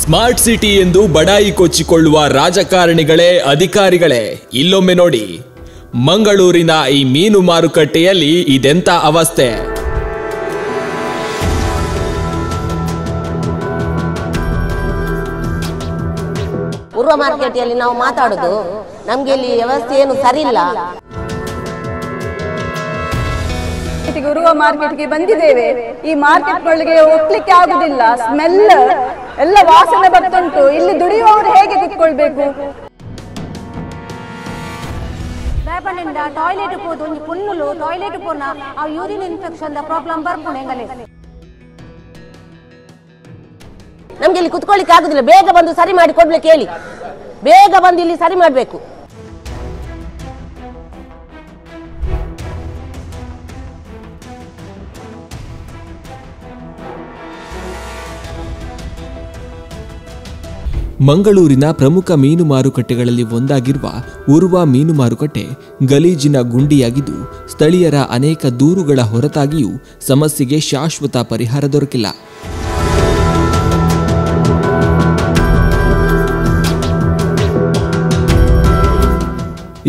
Smart city ಎಂದು ಬಡಾಯಿ ಕೊಚ್ಚಿಕೊಳ್ಳುವ ರಾಜಕಾರಣಿಗಳೇ ಅಧಿಕಾರಿಗಳೇ ಇಲ್ಲೊಮ್ಮೆ ನೋಡಿ ಮಂಗಳೂರಿನ ಈ ಮೀನು ಮಾರುಕಟ್ಟೆಯಲ್ಲಿ ಇದೆಂತ ಅವಸ್ಥೆ. ಪೂರ್ವ ಮಾರ್ಕೆಟಲ್ಲಿ ನಾವು ಮಾತಾಡೋದು ನಮಗೆ ಇಲ್ಲಿ ವ್ಯವಸ್ಥೆ ಏನು ಸರಿ ಇಲ್ಲ. ಉರುವ ಮಾರ್ಕೆಟ್ಗೆ ಬಂದಿದ್ದೇವೆ. ಈ ಮಾರ್ಕೆಟ್ಗಳಿಗೆ ಒಪ್ಲಿಕ್ಕೆ ಆಗುದಿಲ್ಲ. ಸ್ಮೆಲ್ ಎಲ್ಲ ವಾಸನೆ ಬರ್ತುಂಟು. ಇಲ್ಲಿ ದುಡಿಯುವವರು ಹೇಗೆ ಕುತ್ಕೊಳ್ಬೇಕು? ಟಾಯ್ಲೆಟ್ ಹೋದು ಒಂದು ಪುಣ್ಣುಲು ಟಾಯ್ಲೆಟ್ ಪೋನ ಆ ಯೂರಿನ್ ಇನ್ಫೆಕ್ಷನ್ ಪ್ರಾಬ್ಲಮ್ ಬರ್ಪುಣೆ ಎಂಗಲೇ ನಮ್ಗೆ ಇಲ್ಲಿ ಕುತ್ಕೊಳ್ಳಿಕ್ಕೆ ಆಗುದಿಲ್ಲ. ಬೇಗ ಬಂದು ಸರಿ ಮಾಡಿ ಕೊಡ್ಲಿಕ್ಕೆ ಹೇಳಿ. ಬೇಗ ಬಂದು ಇಲ್ಲಿ ಸರಿ ಮಾಡಬೇಕು. ಮಂಗಳೂರಿನ ಪ್ರಮುಖ ಮೀನು ಮಾರುಕಟ್ಟೆಗಳಲ್ಲಿ ಒಂದಾಗಿರುವ ಉರುವ ಮೀನು ಮಾರುಕಟ್ಟೆ ಗಲೀಜಿನ ಗುಂಡಿಯಾಗಿದ್ದು ಸ್ಥಳೀಯರ ಅನೇಕ ದೂರುಗಳ ಹೊರತಾಗಿಯೂ ಸಮಸ್ಯೆಗೆ ಶಾಶ್ವತ ಪರಿಹಾರ ದೊರಕಿಲ್ಲ.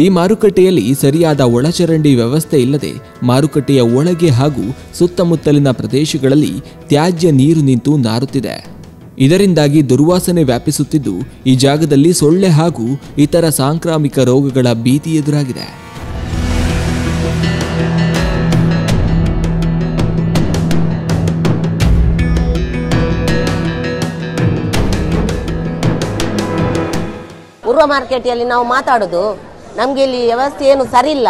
ಈ ಮಾರುಕಟ್ಟೆಯಲ್ಲಿ ಸರಿಯಾದ ಒಳಚರಂಡಿ ವ್ಯವಸ್ಥೆ ಇಲ್ಲದೆ ಮಾರುಕಟ್ಟೆಯ ಒಳಗೆ ಹಾಗೂ ಸುತ್ತಮುತ್ತಲಿನ ಪ್ರದೇಶಗಳಲ್ಲಿ ತ್ಯಾಜ್ಯ ನೀರು ನಿಂತು ನಾರುತ್ತಿದೆ. ಇದರಿಂದಾಗಿ ದುರ್ವಾಸನೆ ವ್ಯಾಪಿಸುತ್ತಿದ್ದು ಈ ಜಾಗದಲ್ಲಿ ಸೊಳ್ಳೆ ಹಾಗೂ ಇತರ ಸಾಂಕ್ರಾಮಿಕ ರೋಗಗಳ ಭೀತಿ ಎದುರಾಗಿದೆ. ಪೂರ್ವ ಮಾರ್ಕೆಟಲ್ಲಿ ನಾವು ಮಾತಾಡೋದು ನಮಗೆ ಇಲ್ಲಿ ವ್ಯವಸ್ಥೆ ಏನು ಸರಿ ಇಲ್ಲ.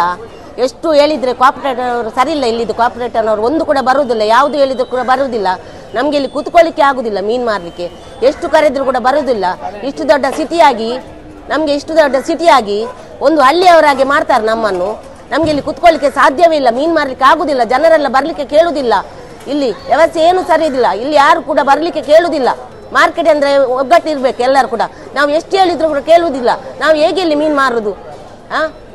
ಎಷ್ಟು ಹೇಳಿದ್ರೆ ಕೋಆಪರೇಟರ್ ಸರಿ ಇಲ್ಲ. ಇಲ್ಲಿದ್ದು ಕೋಆಪರೇಟರ್ ಅವರು ಒಂದು ಕೂಡ ಬರುವುದಿಲ್ಲ. ಯಾವುದು ಹೇಳಿದ್ರು ಕೂಡ ಬರುವುದಿಲ್ಲ. ನಮಗೆ ಇಲ್ಲಿ ಕೂತ್ಕೊಳ್ಳಿಕ್ಕೆ ಆಗುದಿಲ್ಲ. ಮೀನು ಮಾರಲಿಕ್ಕೆ ಎಷ್ಟು ಕರೆದ್ರು ಕೂಡ ಬರುವುದಿಲ್ಲ. ಇಷ್ಟು ದೊಡ್ಡ ಸಿಟಿಯಾಗಿ ಒಂದು ಹಳ್ಳಿಯವರಾಗಿ ಮಾಡ್ತಾರೆ ನಮ್ಮನ್ನು. ನಮಗೆ ಇಲ್ಲಿ ಕೂತ್ಕೊಳ್ಳಿಕ್ಕೆ ಸಾಧ್ಯವೇ ಇಲ್ಲ. ಮೀನು ಮಾರಲಿಕ್ಕೆ ಆಗುದಿಲ್ಲ. ಜನರೆಲ್ಲ ಬರಲಿಕ್ಕೆ ಕೇಳುವುದಿಲ್ಲ. ಇಲ್ಲಿ ವ್ಯವಸ್ಥೆ ಏನು ಸರಿ ಇಲ್ಲ. ಇಲ್ಲಿ ಯಾರು ಕೂಡ ಬರಲಿಕ್ಕೆ ಕೇಳುವುದಿಲ್ಲ. ಮಾರ್ಕೆಟ್ ಅಂದರೆ ಒಗ್ಗಟ್ಟಿರ್ಬೇಕು ಎಲ್ಲರೂ ಕೂಡ. ನಾವು ಎಷ್ಟು ಹೇಳಿದ್ರು ಕೂಡ ಕೇಳುವುದಿಲ್ಲ. ನಾವು ಹೇಗೆ ಇಲ್ಲಿ ಮೀನು ಮಾರುದು?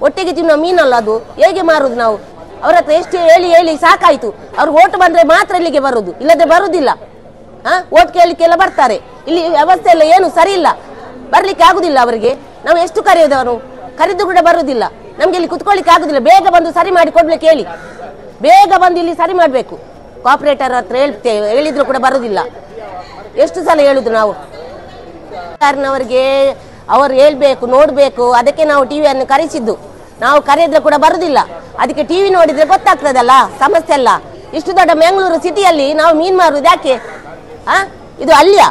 ಒಟ್ಟಿಗೆ ತಿನ್ನೋ ಮೀನಲ್ಲ ಅದು. ಹೇಗೆ ಮಾರುದು ನಾವು? ಅವ್ರ ಹತ್ರ ಎಷ್ಟು ಹೇಳಿ ಸಾಕಾಯ್ತು. ಅವ್ರು ಓಟ್ ಬಂದ್ರೆ ಮಾತ್ರ ಇಲ್ಲಿಗೆ ಬರುದು, ಇಲ್ಲದೆ ಬರುದಿಲ್ಲ. ಓಟ್ ಕೇಳಲಿಕ್ಕೆಲ್ಲ ಬರ್ತಾರೆ. ಇಲ್ಲಿ ವ್ಯವಸ್ಥೆ ಎಲ್ಲ ಏನು ಸರಿ ಇಲ್ಲ. ಬರ್ಲಿಕ್ಕೆ ಆಗುದಿಲ್ಲ ಅವರಿಗೆ. ನಾವು ಎಷ್ಟು ಕರೆಯೋದವರು ಕರೆದು ಕೂಡ ಬರುದಿಲ್ಲ. ನಮ್ಗೆ ಇಲ್ಲಿ ಕುತ್ಕೊಳ್ಳಿಕ್ಕೆ ಆಗುದಿಲ್ಲ. ಬೇಗ ಬಂದು ಸರಿ ಮಾಡಿ ಕೊಡ್ಲಿಕ್ಕೆ ಹೇಳಿ. ಬೇಗ ಬಂದು ಇಲ್ಲಿ ಸರಿ ಮಾಡ್ಬೇಕು. ಕೋಆಪರೇಟರ್ ಹತ್ರ ಹೇಳಿದ್ರು ಕೂಡ ಬರುದಿಲ್ಲ. ಎಷ್ಟು ಸಲ ಹೇಳುದು ನಾವು ಕಾರಣವರಿಗೆ. ಅವರು ಹೇಳ್ಬೇಕು, ನೋಡ್ಬೇಕು. ಅದಕ್ಕೆ ನಾವು ಟಿವಿಯನ್ನು ಕರೆಸಿದ್ದು. ನಾವು ಕರೆದ್ರೆ ಕೂಡ ಬರುದಿಲ್ಲ. ಅದಕ್ಕೆ ಟಿವಿ ನೋಡಿದ್ರೆ ಗೊತ್ತಾಗ್ತದಲ್ಲ ಸಮಸ್ಯೆ ಎಲ್ಲ. ಇಷ್ಟು ದೊಡ್ಡ ಮಂಗಳೂರು ಸಿಟಿಯಲ್ಲಿ ನಾವು ಮೀನು ಮಾರುವುದು ಯಾಕೆ? ಇದು ಅಲ್ಲಿಯ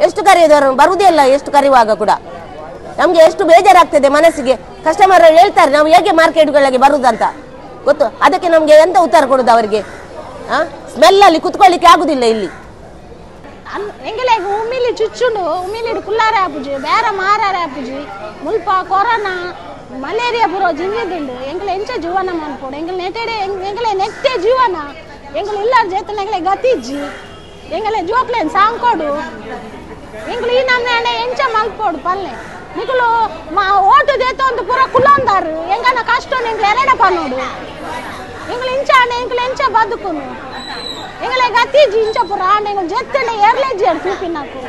ಎಷ್ಟು ಕರೆಯೋದವರು ಬರುವುದೇ ಇಲ್ಲ. ಎಷ್ಟು ಕರೆಯುವಾಗ ಕೂಡ ನಮ್ಗೆ ಎಷ್ಟು ಬೇಜಾರಾಗ್ತದೆ ಮನಸ್ಸಿಗೆ. ಕಸ್ಟಮರ್ ಹೇಳ್ತಾರೆ ನಾವು ಹೇಗೆ ಮಾರ್ಕೆಟ್ಗಳಿಗೆ ಬರುದಂತ ಗೊತ್ತು. ಅದಕ್ಕೆ ನಮ್ಗೆ ಎಂತ ಉತ್ತರ ಕೊಡುದು ಅವರಿಗೆ? ಸ್ಮೆಲ್ ಅಲ್ಲಿ ಕುತ್ಕೊಳ್ಳಿಕ್ಕೆ ಆಗುದಿಲ್ಲ ಇಲ್ಲಿ. ಎಂಗಲೆಗ್ ಉಮ್ಮಿಲಿ ಚುಚ್ಚುಂಡು ಉಮ್ಮಿಲಿಡು ಕುಲ್ಲಾರೆ ಆಪುಜಿ ಬೇರೆ ಮಾರಾರೆ ಆಪುಜಿ ಮುಲ್ಪ ಕೊರೋನಾ ಮಲೇರಿಯಾ ಬರೋ ಜಿಂಜಿದುಂಡು ಎಂಗಲ ಎಂಚ ಜೀವನ ಮಾಡ್ಕೊಡು. ಎಂಗಲ್ ನೆಟ್ಟೆ ಎಂಗಲೆ ನೆಟ್ಟೆ ಜೀವನ ಎಂಗಲ್ ಇಲ್ಲ ಜೇತನ ಎಂಗಲೆ ಗತಿಜ್ಜಿ ಎಂಗಲೆ ಜೋಕ್ಲೇನ್ ಸಾಂಕೊಡು ಎಂಗಲ್ ಈ ನಮ್ನೆ ಎಂಚ ಮಲ್ಪೋಡು ಪಲ್ಲೆ ನಿಕಲು ಓಟು ದೇತ ಒಂದು ಪೂರ ಕುಲ್ಲೊಂದಾರು ಎಂಗನ ಕಷ್ಟ ಎಂಗಲ್ ಎರಡ ಪನ್ನೋಡು ಎಂಗಲ್ ಇಂಚ ಎಂಗಲ್ ಎಂಚ ಬದುಕುನು ಎಂಗಲೆ ಗತಿಜ್ಜಿ ಇಂಚ ಪೂರ ಎಂಗಲ್ ಜೆತ್ತನೆ ಏರ್ಲೆಜ್ಜಿ ಅಡ್ ತೂಪಿನಾಕು.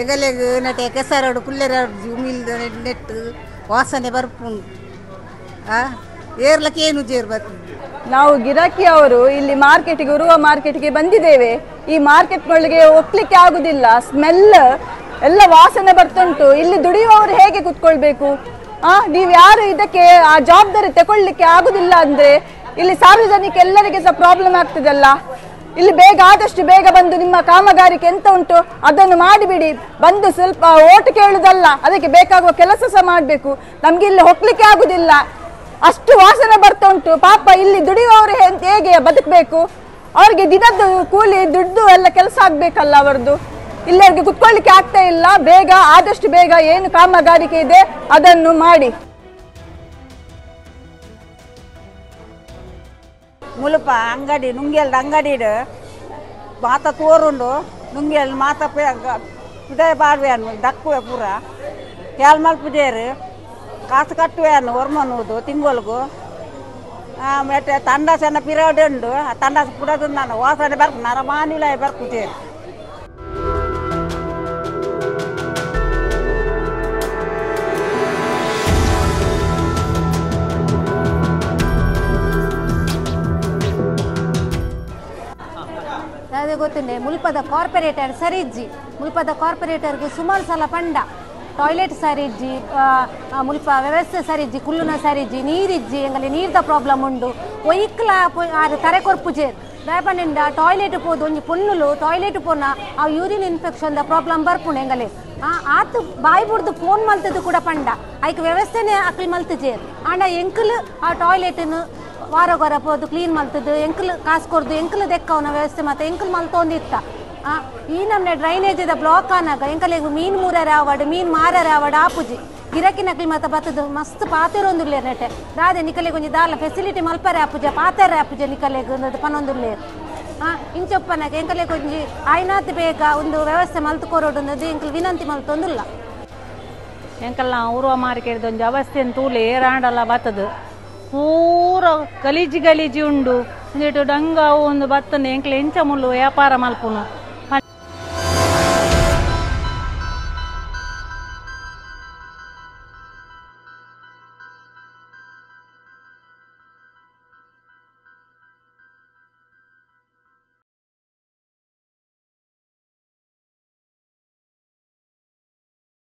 ಎಗಲೆಗ್ ನಟೆ ಕೆಸರಡು ಕುಲ್ಲೆರಡು ಜೂಮಿಲ್ದ ನೆಟ್ಟು ವಾಸನೆ ಬರ್ಪುಂಡು. ಏರ್ಲಕ್ಕೆ ಏನು ಜೇರ್ ಬರ್ತದೆ. ನಾವು ಗಿರಾಕಿ ಅವರು ಇಲ್ಲಿ ಮಾರ್ಕೆಟ್ಗೆ ಉರುವ ಮಾರ್ಕೆಟ್ಗೆ ಬಂದಿದ್ದೇವೆ. ಈ ಮಾರ್ಕೆಟ್ಗಳಿಗೆ ಒಪ್ಲಿಕ್ಕೆ ಆಗುದಿಲ್ಲ. ಸ್ಮೆಲ್ ಎಲ್ಲ ವಾಸನೆ ಬರ್ತುಂಟು. ಇಲ್ಲಿ ದುಡಿಯುವವರು ಹೇಗೆ ಕುತ್ಕೊಳ್ಬೇಕು? ನೀವು ಯಾರು ಇದಕ್ಕೆ ಆ ಜವಾಬ್ದಾರಿ ತಗೊಳ್ಳಿಕ್ಕೆ ಆಗುದಿಲ್ಲ ಅಂದ್ರೆ ಇಲ್ಲಿ ಸಾರ್ವಜನಿಕ ಎಲ್ಲರಿಗೆ ಸಹ ಪ್ರಾಬ್ಲಮ್ ಆಗ್ತದಲ್ಲ. ಇಲ್ಲಿ ಬೇಗ ಆದಷ್ಟು ಬೇಗ ಬಂದು ನಿಮ್ಮ ಕಾಮಗಾರಿಕೆ ಎಂತ ಉಂಟು ಅದನ್ನು ಮಾಡಿಬಿಡಿ. ಬಂದು ಸ್ವಲ್ಪ ಓಟು ಕೇಳುದಲ್ಲ, ಅದಕ್ಕೆ ಬೇಕಾಗುವ ಕೆಲಸ ಸಹ ಮಾಡಬೇಕು. ನಮ್ಗೆ ಇಲ್ಲಿ ಹೋಗ್ಲಿಕ್ಕೆ ಆಗುದಿಲ್ಲ. ಅಷ್ಟು ವಾಸನೆ ಬರ್ತಾ ಉಂಟು. ಪಾಪ ಇಲ್ಲಿ ದುಡಿಯುವವರು ಹೇಗೆ ಬದುಕಬೇಕು? ಅವ್ರಿಗೆ ದಿನದ್ದು ಕೂಲಿ ದುಡ್ಡು ಎಲ್ಲ ಕೆಲಸ ಆಗ್ಬೇಕಲ್ಲ ಅವರದ್ದು. ಇಲ್ಲಿ ಅವ್ರಿಗೆ ಕುತ್ಕೊಳ್ಳಿಕ್ಕೆ ಆಗ್ತಾ ಇಲ್ಲ. ಬೇಗ ಆದಷ್ಟು ಬೇಗ ಏನು ಕಾಮಗಾರಿಕೆ ಇದೆ ಅದನ್ನು ಮಾಡಿ. ಮುಲಪ ಅಂಗಡಿ ನುಂಗಿಯಲ್ದ ಅಂಗಡಿ ಮಾತ ತೋರುಂಡು ನುಂಗಿಯಲ್ ಮಾತ ಪುದೇ ಬಾಡ್ವೆ ಅನ್ನು ದಕ್ಕುವೆ ಪೂರ ಕ್ಯಾಲ್ ಮಲ್ಪುಜೇರು ಕಾಸು ಕಟ್ಟುವೆಯನ್ನು ಹೊರ್ಮನ್ನುವುದು ತಿಂಗಳಿಗೂ ಮತ್ತೆ ತಂಡಸನ ಪಿರಿಯಡ್ ಉಂಡು ಆ ತಂಡಸ ಕುಡೋದು ನಾನು ವಾಸನೆ ಬರ್ಕು ನರಮಾನಿಲ ಬರ್ಕುತ್ತೇನೆ. ಅದೇ ಗೊತ್ತುಂಡೆ ಮುಲ್ಪದ ಕಾರ್ಪೊರೇಟರ್ ಸರಿಜ್ಜಿ ಮುಲ್ಪದ ಕಾರ್ಪೊರೇಟರ್ಗೆ ಸುಮಾರು ಸಲ ಪಂಡ ಟಾಯ್ಲೆಟ್ ಸರಿಜ್ಜಿ ಮುಲ್ಪ ವ್ಯವಸ್ಥೆ ಸರಿಜ್ಜಿ ಕುಲ್ಲುನ ಸರಿಜ್ಜಿ ನೀರಿಜ್ಜಿ ಎಂಗಲ್ಲಿ ನೀರ್ದ ಪ್ರಾಬ್ಲಮ್ ಉಂಡು ಒಯ್ಕಲ ಆರು ತರೆ ಕೊರ್ಪುಜೇರ್ ಬೇಪನಿಂದ ಟಾಯ್ಲೆಟ್ ಪೋದು ಒಂಜಿ ಪೊನ್ನುಲು ಟಾಯ್ಲೆಟ್ ಪೋನ ಆ ಯೂರಿನ್ ಇನ್ಫೆಕ್ಷನ್ ದ ಪ್ರಾಬ್ಲಮ್ ಬರ್ಪುಂಡು ಎಂಗಲೆ ಆತು ಬಾಯಿ ಬುಡ್ದು ಫೋನ್ ಮಲ್ತದ್ದು ಕೂಡ ಪಂಡ ಐಕ್ ವ್ಯವಸ್ಥೆನೇ ಅಕ್ಲಿ ಮಲ್ತಜೇರ್ ಆಂಡ ಎಂಕಲ್ ಆ ಟಾಯ್ಲೆಟ್ನು ವಾರ ಪೋದು ಕ್ಲೀನ್ ಮಲ್ತದ್ದು ಎಂಕಲ್ ಕಾಸು ಕೊರ್ದು ಎಂಕಲ್ ದೆಕ್ಕವನ ವ್ಯವಸ್ಥೆ ಮತ್ತೆ ಎಂಕಲ್ ಮಲ್ತೊಂದಿತ್ತ ಈ ನಮ್ನೆ ಡ್ರೈನೇಜದ ಬ್ಲಾಕ್ ಆನಾಗ ಎಂಕಲೆಗ್ ಮೀನು ಮೂರರ ಆವಡ್ ಮೀನು ಮಾರರ ಆವಡ್ ಆಪುಜಿ ಗಿರಕಿನಕ್ಲಿ ಮತ್ತೆ ಬತ್ತದು ಮಸ್ತ್ ಪಾತೆರೊಂದುಲ್ಲೆ ನೆಟ್ಟೆ ದಾದೆ ನಿಕಲೆಗ್ ಒಂಜಿ ದಾಲ ಫೆಸಿಲಿಟಿ ಮಲ್ಪರೆ ಆಪುಜ ಪಾತೆರೆ ಆಪುಜ ನಿಕಲೆಗ್ ಪನೊಂದುಲ್ಲೆ ಇಂಚೊಪ್ಪನಗೆ ಎಂಕಲೆಗ್ ಒಂಜಿ ಆಯ್ನಾತ್ ಬೇಗ ಒಂದು ವ್ಯವಸ್ಥೆ ಮಲ್ತು ಕೊರೋಡು ಎಂಕಲ್ ವಿನಂತಿ ಮಲ್ತೊಂದುಲ್ಲ ಎಂಕಲ್ನ ಊರುವ ಮಾರ್ಕೆಟ್ ಒಂಜಿ ಅವಸ್ಥೆ ತೂಲೆ ಏರಾಂಡಲ್ಲ ಬತ್ತದು ಪೂರ ಗಲೀಜಿ ಉಂಡು ಒಂದಿಟ್ಟು ಡಂಗ ಒಂದು ಬತ್ತನೆ ಎಂಕ್ಲೆ ಎಂಚ ಮುಳ್ಳು ವ್ಯಾಪಾರ ಮಲ್ಪುನು